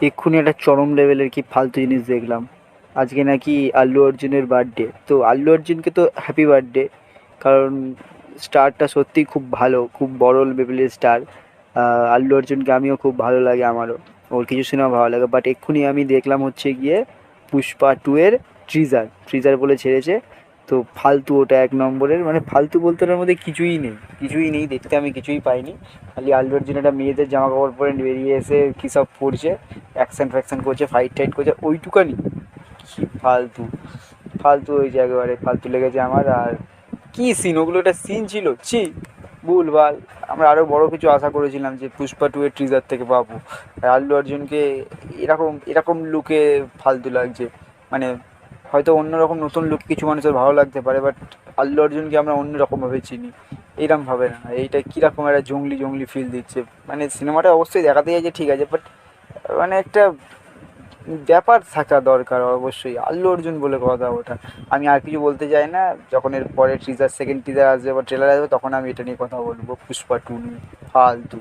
এক্ষুনি একটা চরম লেভেলের কি ফালতু জিনিস দেখলাম। আজকে নাকি আল্লু অর্জুনের বার্থডে, তো আল্লু অর্জুনকে তো হ্যাপি বার্থডে। কারণ স্টারটা সত্যিই খুব ভালো, খুব বড় লেভেলের স্টার। আল্লু অর্জুনকে আমিও খুব ভালো লাগে, আমারও ওর কিছু সিনেমা ভালো লাগে। বাট এক্ষুনি আমি দেখলাম হচ্ছে গিয়ে পুষ্পা 2 এর ট্রিজার ট্রিজার বলে ছেড়েছে। তো ফালতু, ওটা এক নম্বরের, মানে ফালতু বলতে ওটার মধ্যে কিছুই নেই, কিছুই নেই, দেখতে আমি কিছুই পাইনি। খালি আল্লু অর্জুন একটা মেয়েদের জামা কাপড় পরে বেরিয়ে এসে কী সব করছে, অ্যাকশন ফ্যাকশন করছে, ফাইট টাইট করছে, ওইটুকানি। কি ফালতু, ফালতু হয়েছে একেবারে, ফালতু লেগেছে আমার। আর কি সিন, ওগুলো একটা সিন ছিল, ছি, ভুলভাল। আমরা আরও বড় কিছু আশা করেছিলাম যে পুষ্পা 2 এর ট্রিজার থেকে পাবো। আর আল্লু অর্জুনকে এরকম এরকম লুকে ফালতু লাগছে। মানে হয়তো অন্যরকম নতুন লুক কিছু মানুষের ভালো লাগতে পারে, বাট আল্লু অর্জুনকে আমরা অন্যরকমভাবে চিনি, এইরকমভাবে না। এইটা কীরকম একটা জঙ্গলি জঙ্গলি ফিল দিচ্ছে। মানে সিনেমাটা অবশ্যই দেখাতে চাইছে, ঠিক আছে, বাট মানে একটা ব্যাপার থাকা দরকার অবশ্যই। আল্লু অর্জুন বলে কথা ওটা। আমি আর কিছু বলতে চাই না। যখন এর পরে টিজার, সেকেন্ড টিজার আসবে বা ট্রেলার আসবে, তখন আমি এটা নিয়ে কথা বলবো, পুষ্পা 2 নিয়ে। ফালতু।